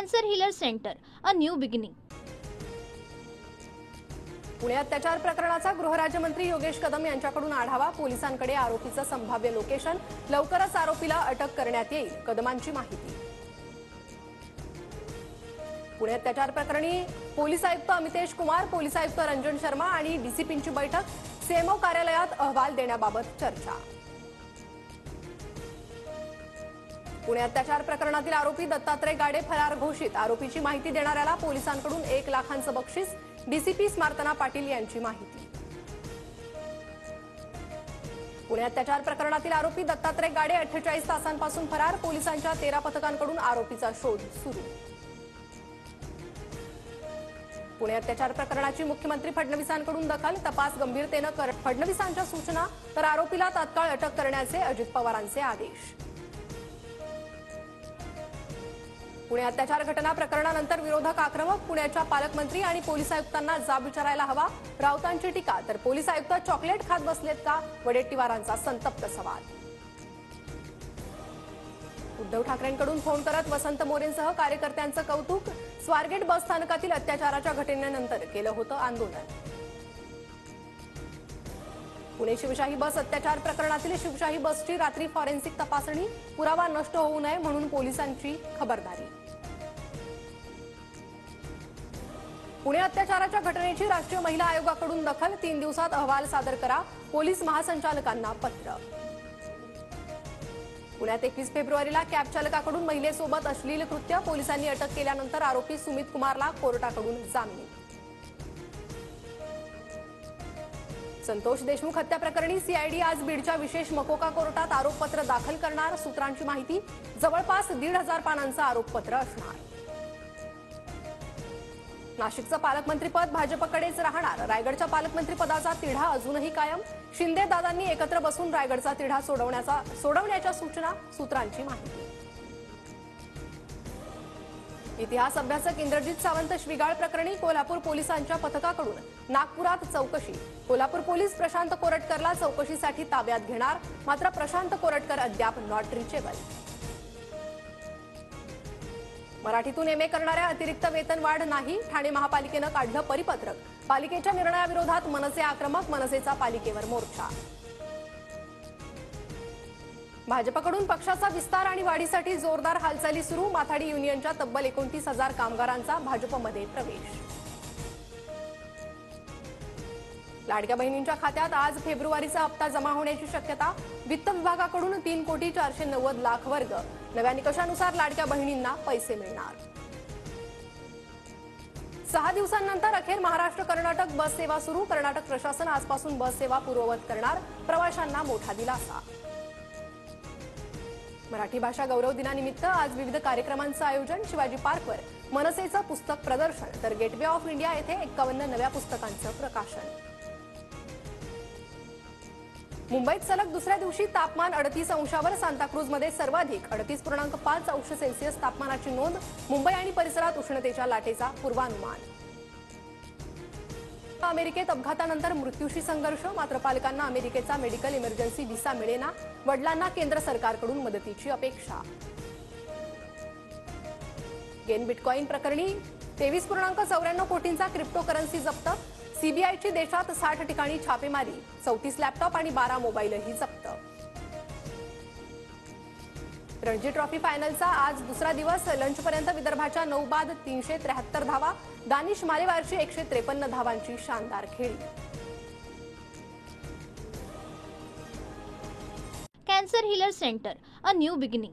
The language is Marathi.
Cancer healer centre, a new beginning. Pune अत्याचार प्रकरणाचा गृहराज्यमंत्री योगेश कदम यांच्याकडून आढावा. पोलिसांकडे आरोपीचं संभाव्य लोकेशन. लवकरच आरोपीला अटक करण्यात येईल, कदमांची माहिती. पुणे अत्याचार प्रकरणी पोलीस आयुक्त अमितेश कुमार, पोलीस आयुक्त रंजन शर्मा आणि डीसीपींची बैठक. सीएमओ कार्यालयात अहवाल देण्याबाबत चर्चा. पुणे अत्याचार प्रकरणातील आरोपी दत्तात्रय गाडे फरार घोषित. आरोपीची माहिती देणाऱ्याला पोलिसांकडून 1 लाखांचं बक्षीस. डीसीपी स्मार्तना पाटील यांची माहिती. पुणे अत्याचार प्रकरणातील आरोपी दत्तात्रय गाडे 48 तासांपासून फरार. पोलिसांच्या 13 पथकांकडून आरोपीचा शोध सुरू. पुणे अत्याचार प्रकरणाची मुख्यमंत्री फडणवीसांकडून दखल. तपास गंभीरतेनं फडणवीसांच्या सूचना, तर आरोपीला तात्काळ अटक करण्याचे अजित पवारांचे आदेश. पुणे अत्याचार घटना प्रकरणानंतर विरोधक आक्रमक. पुण्याच्या पालकमंत्री आणि पोलीस आयुक्तांना जाब विचारायला हवा, राऊतांची टीका. तर पोलीस आयुक्त चॉकलेट खात बसलेत का, वडेट्टीवारांचा संतप्त सवाल. उद्धव ठाकरेंकडून फोन करत वसंत मोरेंसह कार्यकर्त्यांचं कौतुक. स्वारगेट बस स्थानकातील अत्याचाराच्या घटनेनंतर केलं होतं आंदोलन. पुणे शिवशाही बस अत्याचार प्रकरणातील शिवशाही बसची रात्री फॉरेन्सिक तपासणी. पुरावा नष्ट होऊ नये म्हणून पोलिसांची खबरदारी. पुणे अत्याचाराच्या घटनेची राष्ट्रीय महिला आयोगाकडून दखल. 3 दिवसात अहवाल सादर करा, पोलीस महासंचालकांना पत्र. पुण्यात 21 फेब्रुवारीला कॅब चालकाकडून महिलेसोबत अश्लील कृत्य. पोलिसांनी अटक केल्यानंतर आरोपी सुमित कुमारला कोर्टाकडून जामीन. संतोष देशमुख हत्या प्रकरणी सीआयडी आज बीडच्या विशेष मकोका कोर्टात आरोपपत्र दाखल करणार. सूत्रांची माहिती, जवळपास 1,500 पानांचं आरोपपत्र असणार. नाशिकचं पालकमंत्रीपद भाजपकडेच राहणार. रायगडच्या पालकमंत्रीपदाचा तिढा अजूनही कायम. शिंदे दादांनी एकत्र बसून रायगडचा तिढा सोडवण्याच्या सूचना. सूत्रांची माहिती. इतिहास अभ्यासक इंद्रजित सावंत शिवीगाळ प्रकरणी कोल्हापूर पोलिसांच्या पथकाकडून नागपुरात चौकशी. कोल्हापूर पोलीस प्रशांत कोरटकरला चौकशीसाठी ताब्यात घेणार. मात्र प्रशांत कोरटकर अद्याप नॉट रिचेबल. मराठीतून एमए करणाऱ्या अतिरिक्त वेतनवाढ नाही. ठाणे महापालिकेनं काढलं परिपत्रक. पालिकेच्या निर्णयाविरोधात मनसे आक्रमक. मनसेचा पालिकेवर मोर्चा. भाजपकडून पक्षाचा विस्तार आणि वाढीसाठी जोरदार हालचाली सुरू. माथाडी युनियनच्या तब्बल 29,000 कामगारांचा भाजपमध्ये प्रवेश. लाडक्या बहिणींच्या खात्यात आज फेब्रुवारीचा हप्ता जमा होण्याची शक्यता. वित्त विभागाकडून 3,490,00,000 वर्ग. नव्या निकषानुसार लाडक्या बहिणींना पैसे मिळणार. 6 दिवसांनंतर अखेर महाराष्ट्र कर्नाटक बस सेवा सुरू. कर्नाटक प्रशासन आजपासून बस सेवा पूर्ववत करणार. प्रवाशांना मोठा दिलासा. मराठी भाषा गौरव दिनानिमित्त आज विविध कार्यक्रमांचं आयोजन. शिवाजी पार्कवर मनसेचं पुस्तक प्रदर्शन, तर गेटवे ऑफ इंडिया येथे 51 नव्या पुस्तकांचं प्रकाशन. मुंबईत सलग दुसऱ्या दिवशी तापमान 38 अंशावर. सांताक्रूजमध्ये सर्वाधिक 38.5 अंश सेल्सिअस तापमानाची नोंद. मुंबई आणि परिसरात उष्णतेच्या लाटेचा पूर्वानुमान. अमेरिकेत अपघातानंतर मृत्यूशी संघर्ष. मात्र पालकांना अमेरिकेचा मेडिकल इमर्जन्सी व्हिसा मिळेना. वडिलांना केंद्र सरकारकडून मदतीची अपेक्षा. गेन बिटकॉइन प्रकरणी 23.94 कोटींचा क्रिप्टोकरन्सी जप्त. सीबीआयची देशात 60 ठिकाणी छापेमारी. 34 लॅपटॉप आणि 12 मोबाईलही जप्त. रणजी ट्रॉफी फायनलचा आज दुसरा दिवस. लंचपर्यंत विदर्भाच्या 9 बाद 373 धावा. दानिश मालेवारची 153 धावांची शानदार खेळी. Cancer healer centre, a new beginning.